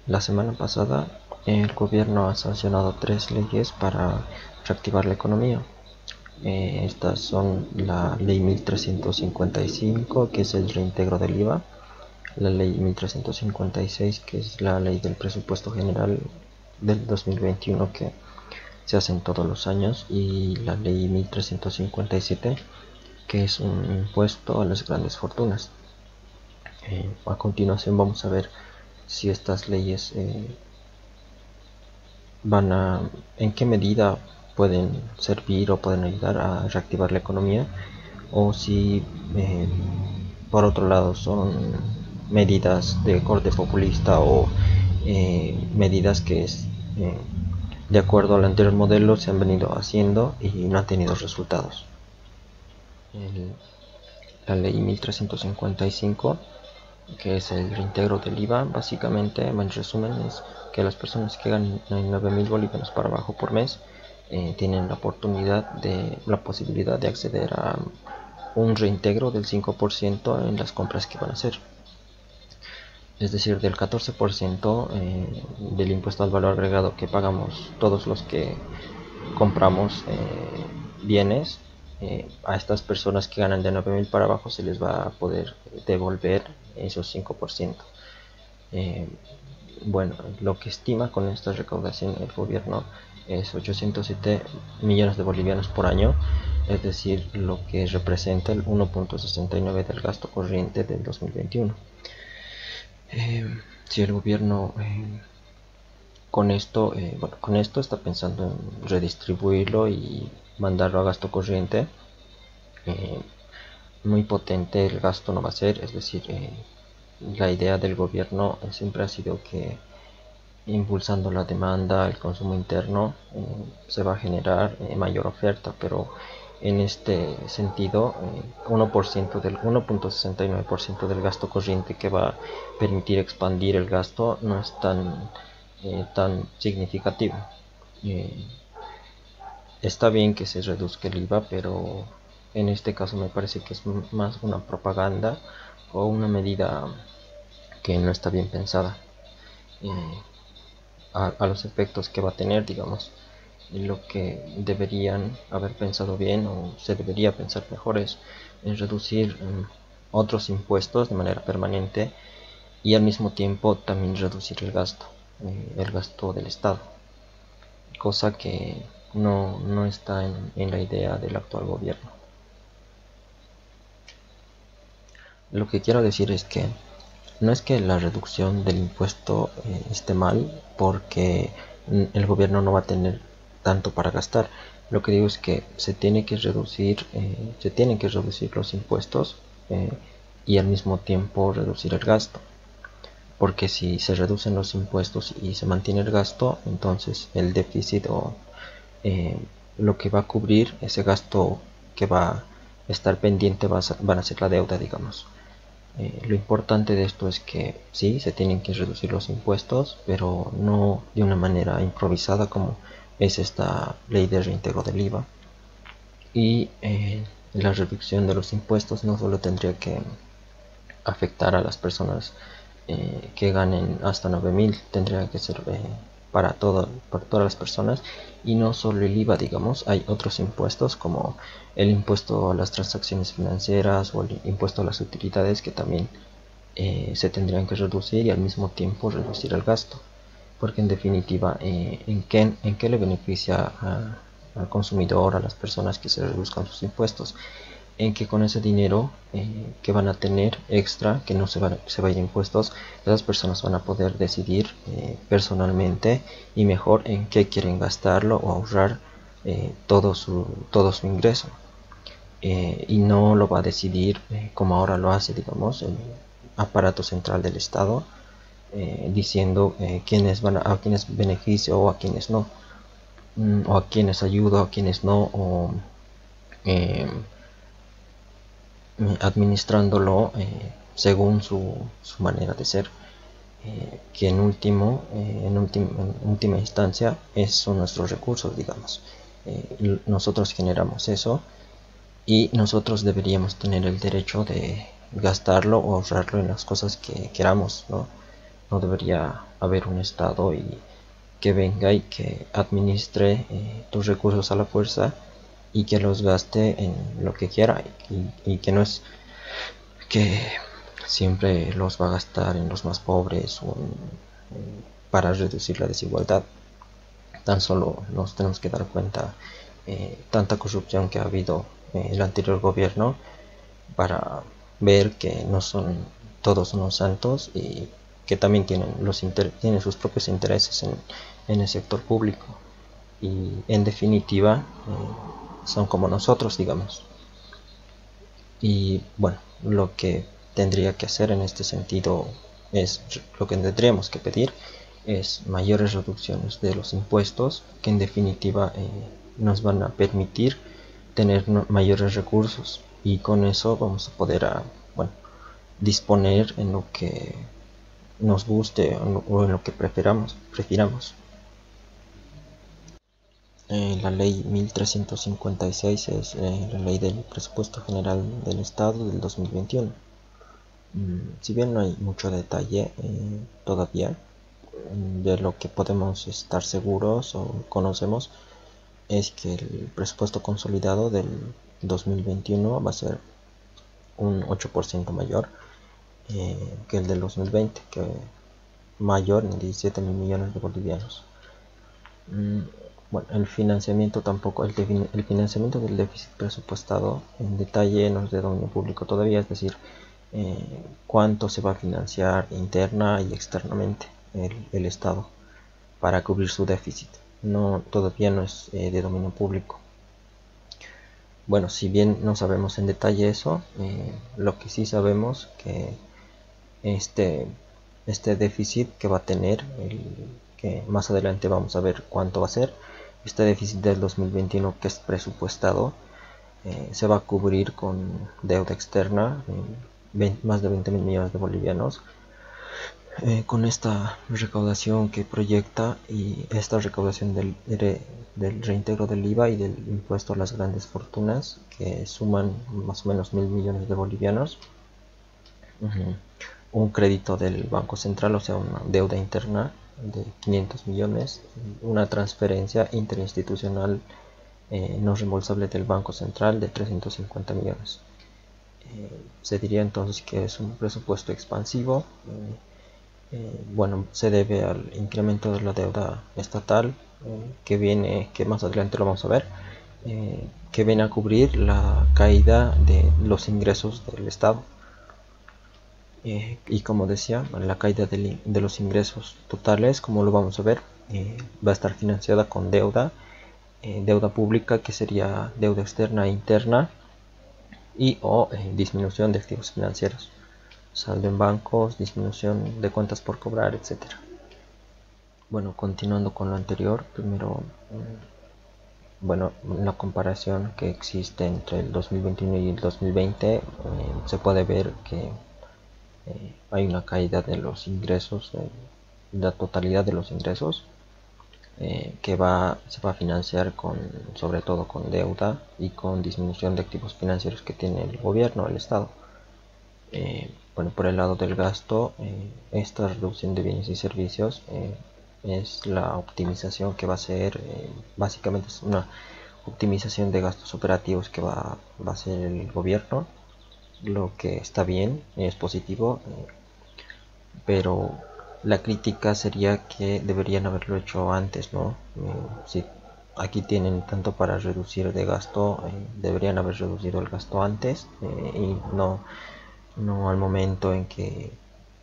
La semana pasada el gobierno ha sancionado tres leyes para reactivar la economía. Estas son la ley 1355, que es el reintegro del IVA, la ley 1356, que es la ley del presupuesto general del 2021 que se hacen todos los años, y la ley 1357, que es un impuesto a las grandes fortunas. A continuación vamos a ver si estas leyes en qué medida pueden servir o pueden ayudar a reactivar la economía, o si eh, por otro lado son medidas de corte populista o medidas que de acuerdo al anterior modelo se han venido haciendo y no han tenido resultados. El- la ley 1355, que es el reintegro del IVA, básicamente, en resumen, es que las personas que ganan 9.000 bolivianos para abajo por mes tienen la posibilidad de acceder a un reintegro del 5% en las compras que van a hacer. Es decir, del 14% del impuesto al valor agregado que pagamos todos los que compramos bienes, a estas personas que ganan de 9.000 para abajo se les va a poder devolver esos 5%. Eh, bueno, lo que estima con esta recaudación el gobierno es 807 millones de bolivianos por año, es decir, lo que representa el 1.69 del gasto corriente del 2021. Si el gobierno con esto está pensando en redistribuirlo y mandarlo a gasto corriente, eh, muy potente el gasto no va a ser, es decir, la idea del gobierno siempre ha sido que impulsando la demanda, el consumo interno, se va a generar mayor oferta, pero en este sentido, 1.69% del gasto corriente que va a permitir expandir el gasto no es tan significativo. Eh, Está bien que se reduzca el IVA, pero en este caso me parece que es más una propaganda o una medida que no está bien pensada. Eh, a los efectos que va a tener, digamos, lo que deberían haber pensado bien, o se debería pensar mejor, es en reducir otros impuestos de manera permanente, y al mismo tiempo también reducir el gasto del Estado, cosa que no está en la idea del actual gobierno. Lo que quiero decir es que no es que la reducción del impuesto esté mal, porque el gobierno no va a tener tanto para gastar. Lo que digo es que se tienen que reducir los impuestos, y al mismo tiempo reducir el gasto. Porque si se reducen los impuestos y se mantiene el gasto, entonces el déficit o eh, lo que va a cubrir ese gasto que va a estar pendiente van a ser la deuda, digamos. Lo importante de esto es que sí, se tienen que reducir los impuestos, pero no de una manera improvisada como es esta ley de reintegro del IVA. Y la reducción de los impuestos no solo tendría que afectar a las personas que ganen hasta 9.000, tendría que ser para todas las personas, y no solo el IVA, digamos, hay otros impuestos como el impuesto a las transacciones financieras o el impuesto a las utilidades que también se tendrían que reducir, y al mismo tiempo reducir el gasto, porque en definitiva, ¿en qué le beneficia al consumidor, a las personas que se reduzcan sus impuestos? En que con ese dinero que van a tener extra, que no se vaya a impuestos, las personas van a poder decidir personalmente y mejor en qué quieren gastarlo o ahorrar todo su ingreso. Y no lo va a decidir como ahora lo hace, digamos, el aparato central del Estado, diciendo a quienes beneficio o a quienes no, o a quienes ayudo, a quienes no, o eh, administrándolo según su manera de ser, que en última instancia son nuestros recursos, digamos. Nosotros generamos eso y nosotros deberíamos tener el derecho de gastarlo o ahorrarlo en las cosas que queramos, ¿no? no debería haber un Estado y que venga y que administre tus recursos a la fuerza y que los gaste en lo que quiera y que no es que siempre los va a gastar en los más pobres o para reducir la desigualdad. Tan solo nos tenemos que dar cuenta tanta corrupción que ha habido en el anterior gobierno para ver que no son todos unos santos y que también tienen sus propios intereses en el sector público y en definitiva son como nosotros, digamos. Y bueno, lo que tendría que hacer en este sentido es lo que tendríamos que pedir es mayores reducciones de los impuestos que en definitiva nos van a permitir tener mayores recursos y con eso vamos a poder bueno, disponer en lo que nos guste o en lo que prefiramos. La ley 1356 es la ley del presupuesto general del Estado del 2021. Si bien no hay mucho detalle todavía, de lo que podemos estar seguros o conocemos es que el presupuesto consolidado del 2021 va a ser un 8% mayor que el del 2020, que mayor en 17 mil millones de bolivianos. Bueno, el financiamiento tampoco, el financiamiento del déficit presupuestado en detalle no es de dominio público todavía, es decir, cuánto se va a financiar interna y externamente el Estado para cubrir su déficit. Todavía no es de dominio público. Bueno, si bien no sabemos en detalle eso, lo que sí sabemos que este déficit que va a tener, que más adelante vamos a ver cuánto va a ser, este déficit del 2021 que es presupuestado, se va a cubrir con deuda externa, más de 20 mil millones de bolivianos, con esta recaudación que proyecta y esta recaudación del reintegro del IVA y del impuesto a las grandes fortunas, que suman más o menos 1.000 millones de bolivianos, un crédito del Banco Central, o sea, una deuda interna de 500 millones, una transferencia interinstitucional no reembolsable del Banco Central de 350 millones. Se diría entonces que es un presupuesto expansivo. Bueno, se debe al incremento de la deuda estatal que más adelante lo vamos a ver, que viene a cubrir la caída de los ingresos del Estado. Y como decía, la caída de los ingresos totales, como lo vamos a ver, va a estar financiada con deuda pública, que sería deuda externa e interna, y o disminución de activos financieros, saldo en bancos, disminución de cuentas por cobrar, etcétera. Bueno, continuando con lo anterior, primero, bueno, la comparación que existe entre el 2021 y el 2020, se puede ver que hay una caída de los ingresos, la totalidad de los ingresos, que se va a financiar sobre todo con deuda y con disminución de activos financieros que tiene el gobierno, el Estado. Bueno, por el lado del gasto, esta reducción de bienes y servicios es la optimización que va a ser, básicamente es una optimización de gastos operativos que va a hacer el gobierno, lo que está bien, es positivo, pero la crítica sería que deberían haberlo hecho antes, ¿no? Si aquí tienen tanto para reducir de gasto, deberían haber reducido el gasto antes y no al momento en que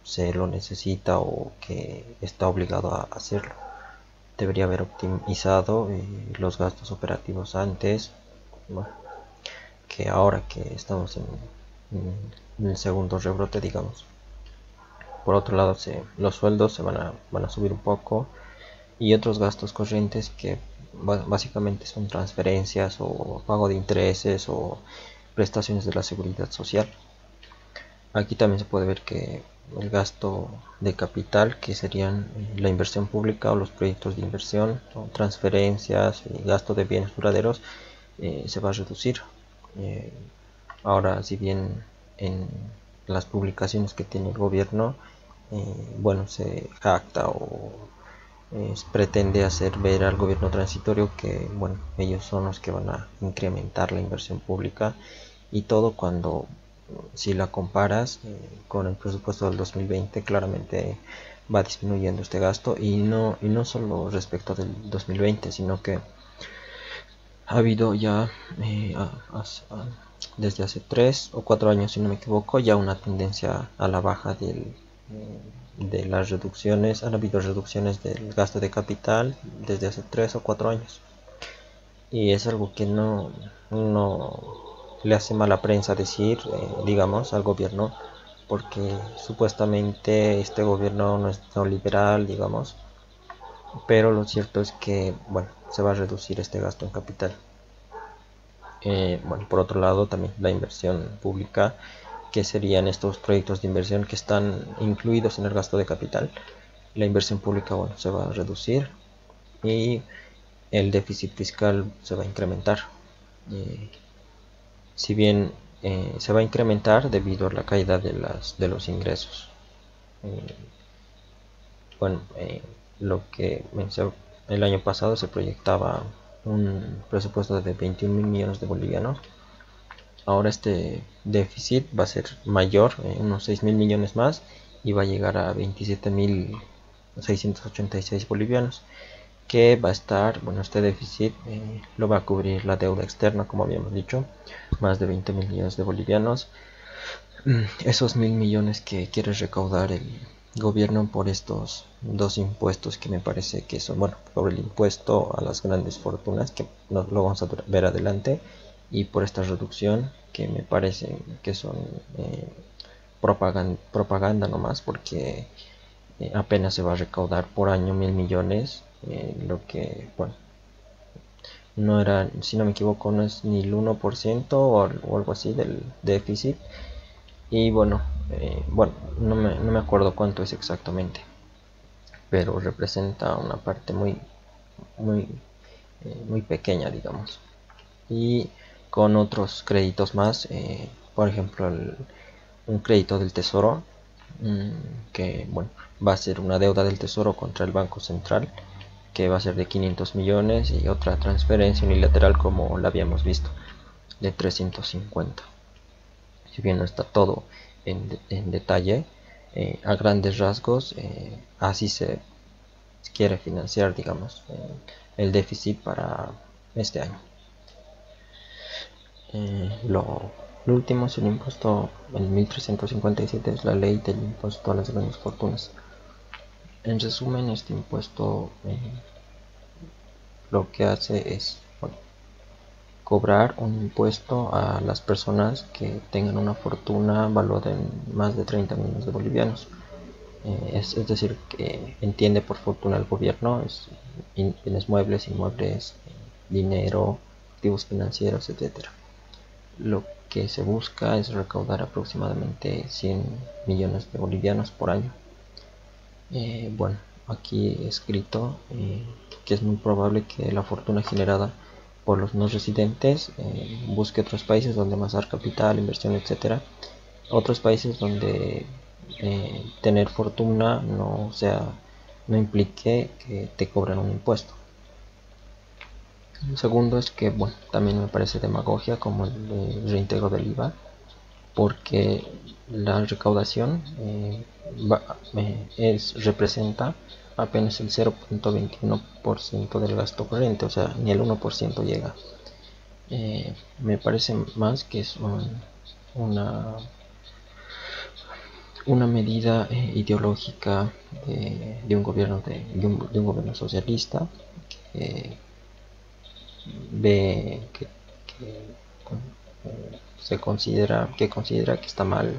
se lo necesita o que está obligado a hacerlo. Debería haber optimizado los gastos operativos antes, bueno, que ahora que estamos en el segundo rebrote, digamos. Por otro lado, los sueldos se van a subir un poco y otros gastos corrientes que básicamente son transferencias o pago de intereses o prestaciones de la seguridad social. Aquí también se puede ver que el gasto de capital, que serían la inversión pública o los proyectos de inversión, o transferencias y gasto de bienes duraderos, se va a reducir. Ahora, si bien en las publicaciones que tiene el gobierno bueno, se jacta o pretende hacer ver al gobierno transitorio que, bueno, ellos son los que van a incrementar la inversión pública y todo cuando, si la comparas con el presupuesto del 2020, claramente va disminuyendo este gasto y no solo respecto del 2020, sino que ha habido ya desde hace 3 o 4 años, si no me equivoco, ya una tendencia a la baja de las reducciones. Han habido reducciones del gasto de capital desde hace 3 o 4 años. Y es algo que no le hace mala prensa decir, digamos, al gobierno, porque supuestamente este gobierno no es neoliberal, digamos, pero lo cierto es que, bueno, se va a reducir este gasto en capital. Bueno, por otro lado, también la inversión pública, que serían estos proyectos de inversión que están incluidos en el gasto de capital. La inversión pública, bueno, se va a reducir y el déficit fiscal se va a incrementar. Si bien se va a incrementar debido a la caída de los ingresos. Eh, bueno, lo que el año pasado se proyectaba un presupuesto de 21 mil millones de bolivianos. Ahora este déficit va a ser mayor, unos 6 mil millones más, y va a llegar a 27.686 bolivianos, que va a estar, bueno, este déficit lo va a cubrir la deuda externa, como habíamos dicho, más de 20 mil millones de bolivianos. Esos 1.000 millones que quiere recaudar el gobierno por estos dos impuestos que me parece que son, bueno, por el impuesto a las grandes fortunas, que lo vamos a ver adelante, y por esta reducción que me parece que son propaganda nomás, porque apenas se va a recaudar por año 1.000 millones, lo que, bueno, no era, si no me equivoco, no es ni el 1% o algo así del déficit. Y bueno, no me acuerdo cuánto es exactamente, pero representa una parte muy, muy pequeña, digamos. Y con otros créditos más, por ejemplo, un crédito del tesoro, que bueno, va a ser una deuda del tesoro contra el Banco Central, que va a ser de 500 millones, y otra transferencia unilateral como la habíamos visto, de 350. Si bien no está todo en detalle, a grandes rasgos, así se quiere financiar, digamos, el déficit para este año. Lo último es el impuesto, el 1357 es la ley del impuesto a las grandes fortunas. En resumen, este impuesto lo que hace es, bueno, cobrar un impuesto a las personas que tengan una fortuna valuada en más de 30 millones de bolivianos. Es decir, que entiende por fortuna el gobierno, es bienes muebles, inmuebles, dinero, activos financieros, etcétera. Lo que se busca es recaudar aproximadamente 100 millones de bolivianos por año. Bueno, aquí he escrito que es muy probable que la fortuna generada por los no residentes busque otros países donde amasar capital, inversión, etcétera. Otros países donde tener fortuna no implique que te cobren un impuesto. El segundo es que, bueno, también me parece demagogia como el reintegro del IVA, porque la recaudación representa apenas el 0.21% del gasto corriente, o sea, ni el 1% llega. Me parece más que es una medida ideológica de un gobierno de un gobierno socialista, que ve se considera que está mal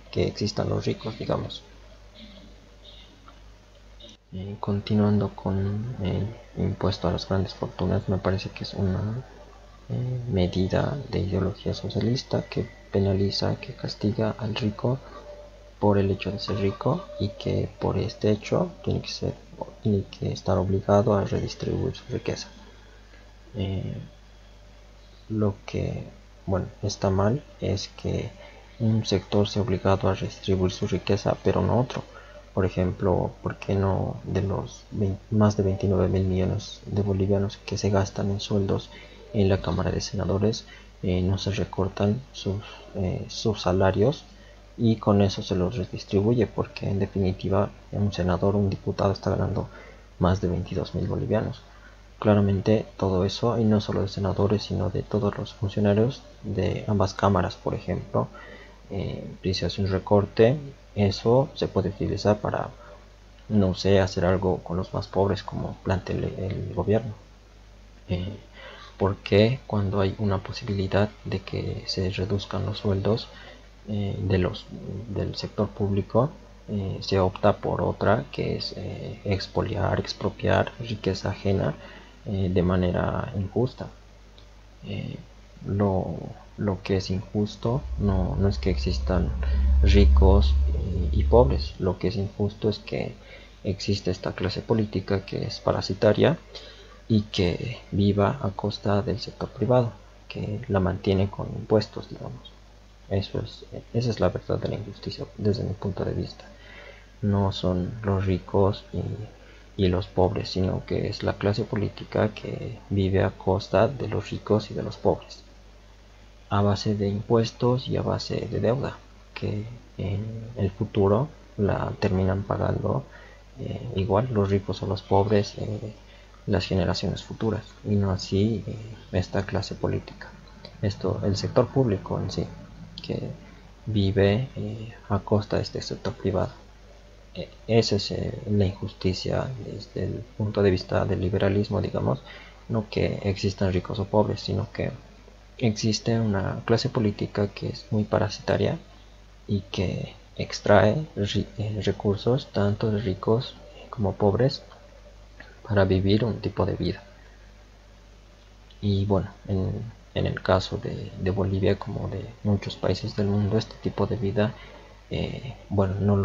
que existan los ricos, digamos. Continuando con el impuesto a las grandes fortunas, me parece que es una medida de ideología socialista que penaliza, que castiga al rico por el hecho de ser rico, y que por este hecho tiene que estar obligado a redistribuir su riqueza. Lo que, bueno, está mal es que un sector sea obligado a redistribuir su riqueza, pero no otro, Por ejemplo, ¿por qué no de los más de 29.000 millones de bolivianos que se gastan en sueldos en la Cámara de Senadores no se recortan sus salarios y con eso se los redistribuye? Porque en definitiva un senador o un diputado está ganando más de 22.000 bolivianos. Claramente todo eso, y no solo de senadores, sino de todos los funcionarios de ambas cámaras, por ejemplo, si se hace un recorte, eso se puede utilizar para, no sé, hacer algo con los más pobres como plantea el gobierno. Eh, porque cuando hay una posibilidad de que se reduzcan los sueldos del sector público, se opta por otra, que es expoliar, expropiar riqueza ajena de manera injusta. eh, lo, lo que es injusto no es que existan ricos y pobres. Lo que es injusto es que existe esta clase política que es parasitaria y que viva a costa del sector privado, que la mantiene con impuestos, digamos. Esa es la verdad de la injusticia desde mi punto de vista. No son los ricos y los pobres, sino que es la clase política que vive a costa de los ricos y de los pobres, a base de impuestos y a base de deuda, que en el futuro la terminan pagando igual los ricos o los pobres, las generaciones futuras, y no así esta clase política. Esto, el sector público en sí, que vive a costa de este sector privado. Esa es la injusticia desde el punto de vista del liberalismo, digamos, no que existan ricos o pobres, sino que existe una clase política que es muy parasitaria y que extrae recursos tanto de ricos como pobres para vivir un tipo de vida. Y bueno, en el caso de Bolivia, como de muchos países del mundo, este tipo de vida, bueno,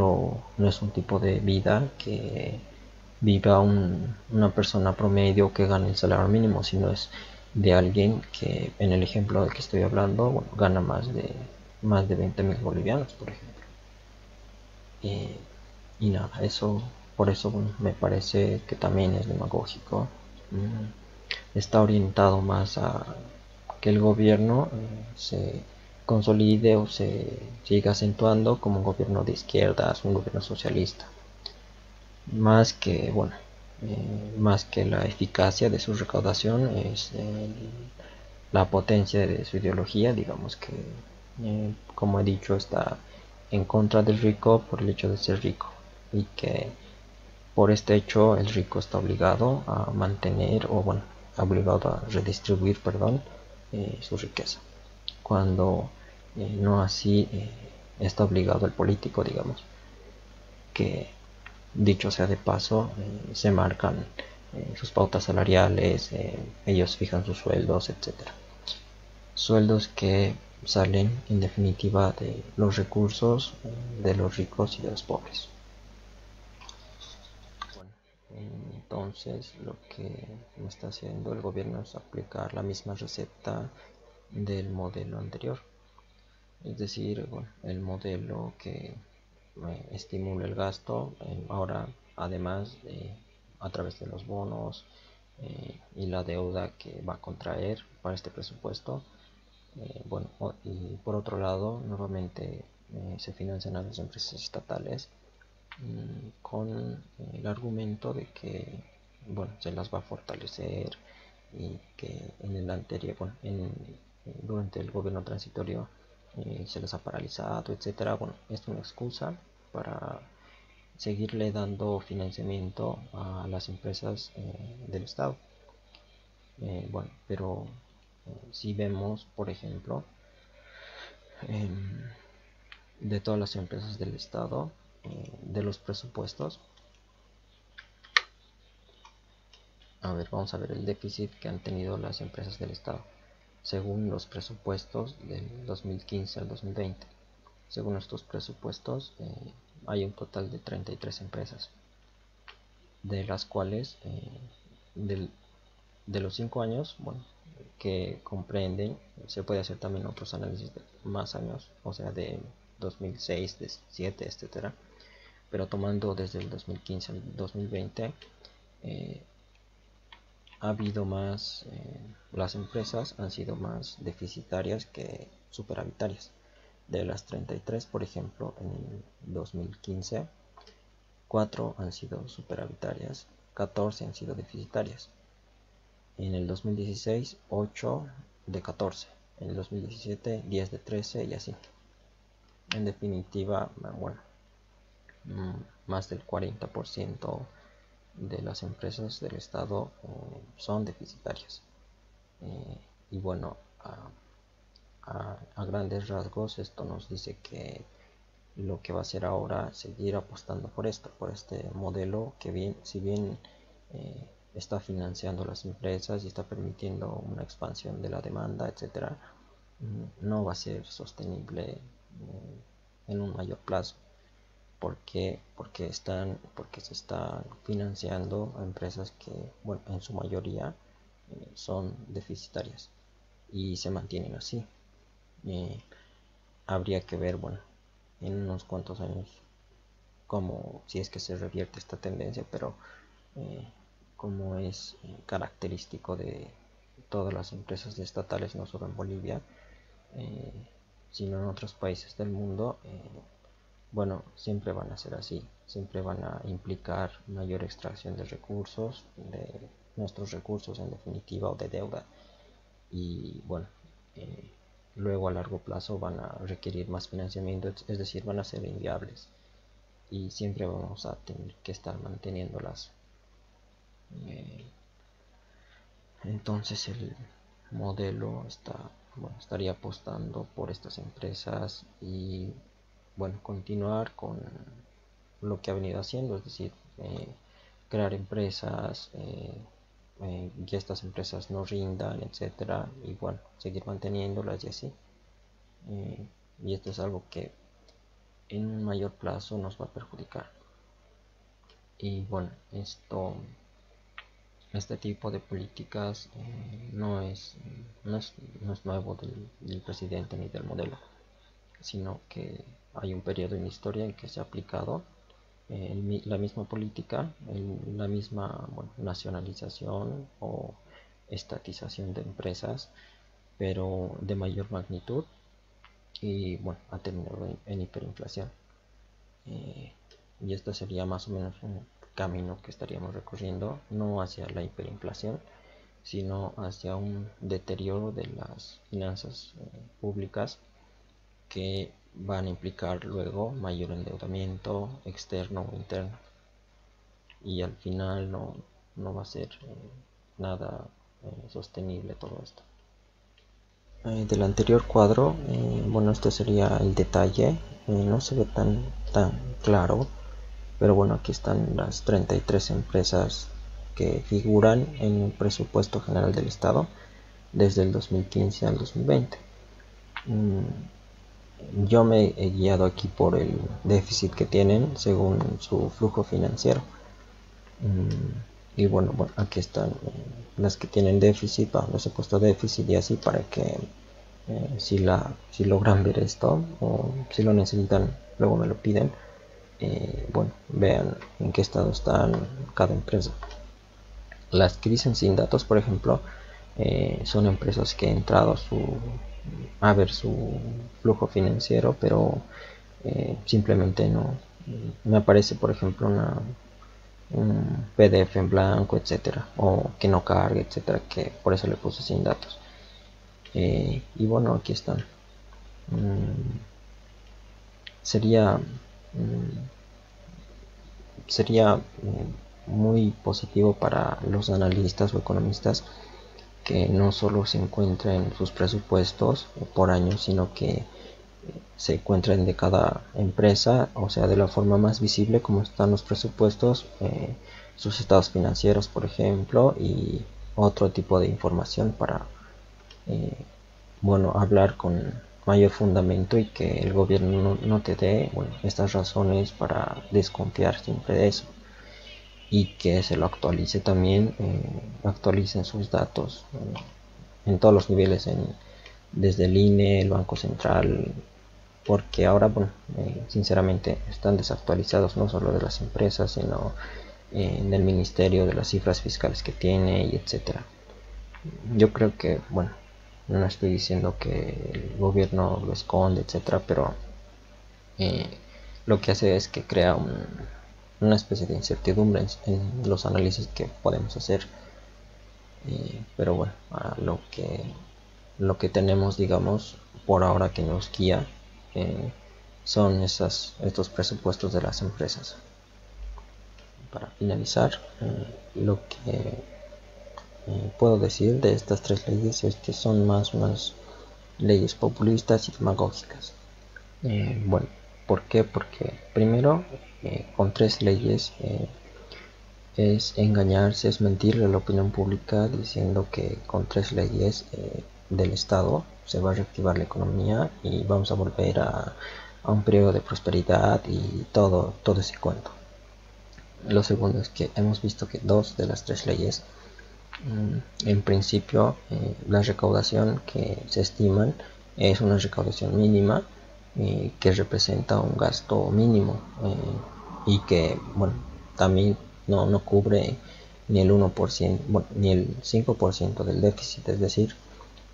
no es un tipo de vida que viva una persona promedio que gane el salario mínimo, sino es de alguien que, en el ejemplo del que estoy hablando, bueno, gana más de 20.000 bolivianos, por ejemplo. Eh, y nada, por eso bueno, me parece que también es demagógico. Está orientado más a que el gobierno se consolide o se siga acentuando como un gobierno de izquierdas, un gobierno socialista, más que, bueno, más que la eficacia de su recaudación es la potencia de su ideología. Digamos que, como he dicho, está en contra del rico por el hecho de ser rico, y que por este hecho el rico está obligado a mantener, o bueno, obligado a redistribuir, perdón, su riqueza, cuando no así está obligado el político, digamos, que, dicho sea de paso, se marcan sus pautas salariales, ellos fijan sus sueldos, etcétera. Sueldos que salen en definitiva de los recursos de los ricos y de los pobres. Bueno, entonces lo que está haciendo el gobierno es aplicar la misma receta del modelo anterior. Es decir, bueno, el modelo que estimula el gasto, ahora además a través de los bonos y la deuda que va a contraer para este presupuesto. Bueno, y por otro lado, nuevamente se financian a las empresas estatales con el argumento de que, bueno, se las va a fortalecer, y que en el anterior, bueno, durante el gobierno transitorio se les ha paralizado, etcétera. Bueno, es una excusa para seguirle dando financiamiento a las empresas del Estado. Bueno, pero si vemos, por ejemplo, em, de todas las empresas del Estado, de los presupuestos, a ver, vamos a ver el déficit que han tenido las empresas del Estado según los presupuestos del 2015 al 2020. Según estos presupuestos, hay un total de 33 empresas, de las cuales del, de los 5 años, bueno, que comprenden, se puede hacer también otros análisis de más años, o sea, de 2006, de 7, etcétera. pero tomando desde el 2015 al 2020, ha habido más, las empresas han sido más deficitarias que superavitarias. De las 33, por ejemplo, en el 2015, 4 han sido superavitarias, 14 han sido deficitarias. En el 2016, 8 de 14. En el 2017, 10 de 13 y así. En definitiva, bueno, más del 40% de las empresas del Estado son deficitarias. Y bueno, a grandes rasgos esto nos dice que lo que va a hacer ahora es seguir apostando por esto, por este modelo que bien, si bien está financiando las empresas y está permitiendo una expansión de la demanda, etcétera, no va a ser sostenible en un mayor plazo. ¿Por qué? Porque se están financiando a empresas que, bueno, en su mayoría son deficitarias y se mantienen así. Habría que ver, bueno, en unos cuantos años como si es que se revierte esta tendencia, pero como es característico de todas las empresas estatales, no solo en Bolivia, sino en otros países del mundo, bueno, siempre van a ser así, siempre van a implicar mayor extracción de recursos, de nuestros recursos en definitiva, o de deuda, y bueno, luego a largo plazo van a requerir más financiamiento, es decir, van a ser inviables y siempre vamos a tener que estar manteniéndolas. Entonces el modelo estaría apostando por estas empresas y bueno, continuar con lo que ha venido haciendo, es decir, crear empresas, que estas empresas no rindan, etcétera, y bueno, seguir manteniéndolas y así. Y esto es algo que en un mayor plazo nos va a perjudicar. Y bueno, este tipo de políticas no es nuevo del presidente ni del modelo, sino que hay un periodo en la historia en que se ha aplicado la misma política, la misma, bueno, nacionalización o estatización de empresas, pero de mayor magnitud, y bueno, ha terminado en hiperinflación. Y esto sería más o menos un camino que estaríamos recorriendo, no hacia la hiperinflación, sino hacia un deterioro de las finanzas públicas, que van a implicar luego mayor endeudamiento externo o interno, y al final no va a ser nada sostenible todo esto. Del anterior cuadro, bueno, este sería el detalle, no se ve tan claro, pero bueno, aquí están las 33 empresas que figuran en el presupuesto general del Estado desde el 2015 al 2020. Yo me he guiado aquí por el déficit que tienen según su flujo financiero. Y bueno, aquí están las que tienen déficit, les he puesto déficit y así para que si logran ver esto o si lo necesitan, luego me lo piden. Bueno, vean en qué estado están cada empresa. Las que dicen sin datos, por ejemplo, son empresas que he entrado a ver su flujo financiero, pero simplemente no me aparece, por ejemplo, un PDF en blanco, etcétera, o que no cargue, etcétera, que por eso le puse sin datos. Y bueno, aquí están. Sería muy positivo para los analistas o economistas que no solo se encuentren sus presupuestos por año, sino que se encuentren de cada empresa, o sea, de la forma más visible como están los presupuestos, sus estados financieros, por ejemplo, y otro tipo de información para bueno, hablar con mayor fundamento, y que el gobierno no te dé, bueno, estas razones para desconfiar siempre de eso, y que se lo actualice también, actualicen sus datos en todos los niveles, desde el INE, el Banco Central, porque ahora, bueno, sinceramente están desactualizados no solo de las empresas, sino en el ministerio, de las cifras fiscales que tiene y etcétera. Yo creo que, bueno, no estoy diciendo que el gobierno lo esconde, etcétera, pero eh, lo que hace es que crea una especie de incertidumbre en los análisis que podemos hacer. Pero bueno, lo que tenemos, digamos, por ahora que nos guía, son estos presupuestos de las empresas. Para finalizar, lo que puedo decir de estas tres leyes es que son más unas leyes populistas y demagógicas. Bueno, ¿por qué? Porque primero, con tres leyes es engañarse, es mentirle a la opinión pública diciendo que con tres leyes del Estado se va a reactivar la economía y vamos a volver a un periodo de prosperidad y todo ese cuento. Lo segundo es que hemos visto que dos de las tres leyes, en principio, la recaudación que se estiman es una recaudación mínima que representa un gasto mínimo y que, bueno, también no cubre ni el 1%, bueno, ni el 5% del déficit, es decir,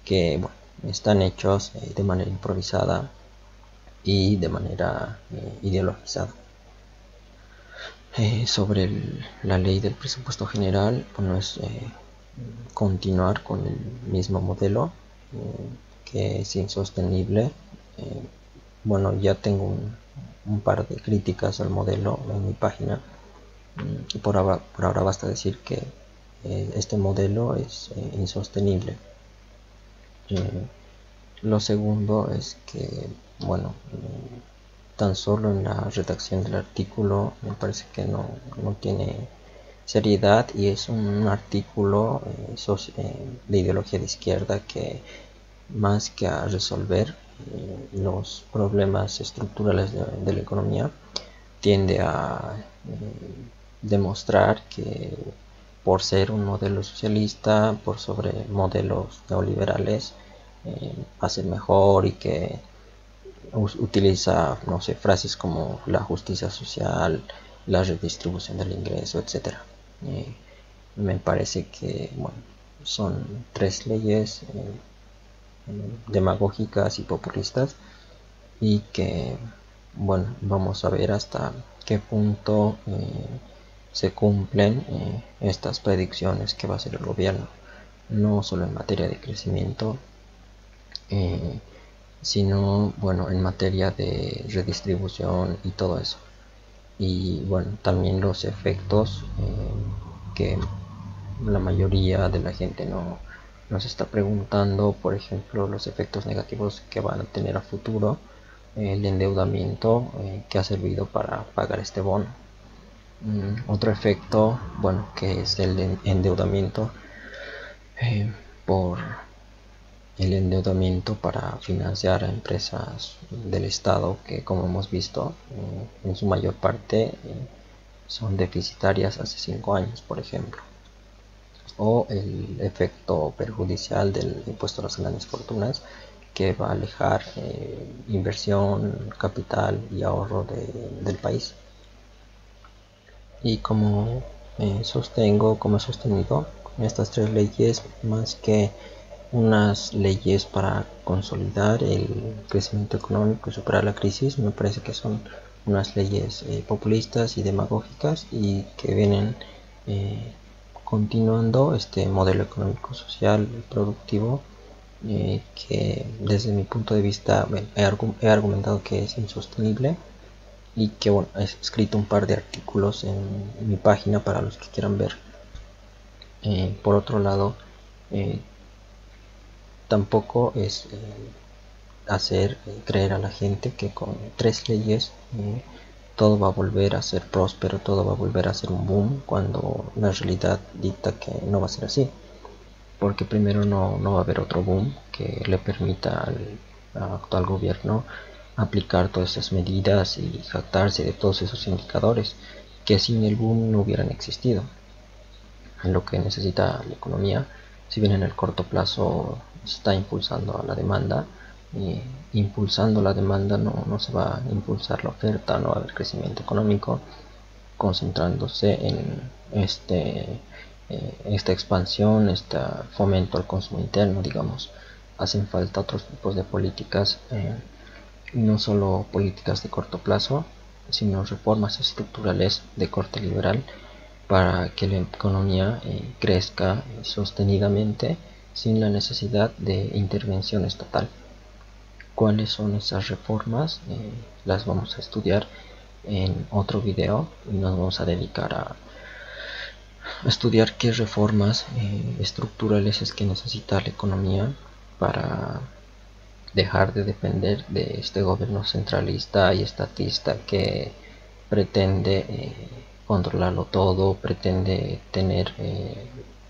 que bueno, están hechos de manera improvisada y de manera ideologizada. Sobre la ley del presupuesto general, bueno, es continuar con el mismo modelo que es insostenible. Bueno, ya tengo un par de críticas al modelo en mi página. Por ahora basta decir que este modelo es insostenible. Lo segundo es que, bueno, tan solo en la redacción del artículo me parece que no tiene seriedad y es un artículo de ideología de izquierda que, más que a resolver los problemas estructurales de la economía, tiende a demostrar que por ser un modelo socialista, por sobre modelos neoliberales, va a ser mejor y que utiliza, no sé, frases como la justicia social, la redistribución del ingreso, etcétera. Me parece que, bueno, son tres leyes demagógicas y populistas y que, bueno, vamos a ver hasta qué punto se cumplen estas predicciones que va a hacer el gobierno, no solo en materia de crecimiento, sino, bueno, en materia de redistribución y todo eso. Y bueno, también los efectos que la mayoría de la gente no se está preguntando, por ejemplo, los efectos negativos que van a tener a futuro el endeudamiento que ha servido para pagar este bono. Otro efecto, bueno, que es el endeudamiento por el endeudamiento para financiar a empresas del Estado que, como hemos visto, en su mayor parte son deficitarias hace 5 años, por ejemplo. O el efecto perjudicial del impuesto a las grandes fortunas, que va a alejar inversión, capital y ahorro del país. Y como como he sostenido, estas tres leyes, más que unas leyes para consolidar el crecimiento económico y superar la crisis, me parece que son unas leyes populistas y demagógicas y que vienen continuando este modelo económico, social y productivo que desde mi punto de vista, bueno, he argumentado que es insostenible y que, bueno, he escrito un par de artículos en mi página para los que quieran ver. Por otro lado, tampoco es hacer creer a la gente que con tres leyes todo va a volver a ser próspero, todo va a volver a ser un boom, cuando la realidad dicta que no va a ser así. Porque primero no va a haber otro boom que le permita al actual gobierno aplicar todas esas medidas y jactarse de todos esos indicadores que sin el boom no hubieran existido. Lo que necesita la economía, si bien en el corto plazo está impulsando a la demanda, impulsando la demanda no se va a impulsar la oferta, no va a haber crecimiento económico, concentrándose en esta expansión, este fomento al consumo interno, digamos. Hacen falta otros tipos de políticas, no solo políticas de corto plazo, sino reformas estructurales de corte liberal para que la economía crezca sostenidamente sin la necesidad de intervención estatal. ¿Cuáles son esas reformas? Las vamos a estudiar en otro video y nos vamos a dedicar a estudiar qué reformas estructurales es que necesita la economía para dejar de depender de este gobierno centralista y estatista que pretende controlarlo todo, pretende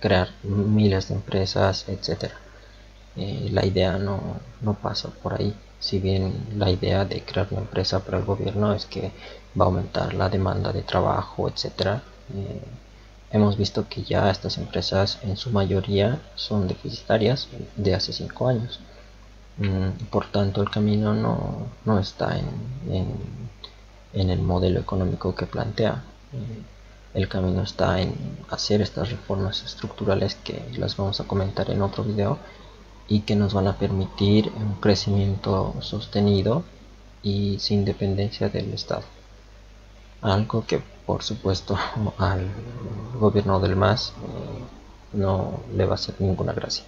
crear miles de empresas, etcétera. La idea no pasa por ahí. Si bien la idea de crear una empresa para el gobierno es que va a aumentar la demanda de trabajo, etcétera, hemos visto que ya estas empresas en su mayoría son deficitarias de hace 5 años. Por tanto, el camino no está en el modelo económico que plantea. El camino está en hacer estas reformas estructurales que las vamos a comentar en otro video y que nos van a permitir un crecimiento sostenido y sin dependencia del Estado. Algo que por supuesto al gobierno del MAS no le va a hacer ninguna gracia.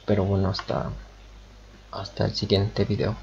Pero bueno, hasta el siguiente video.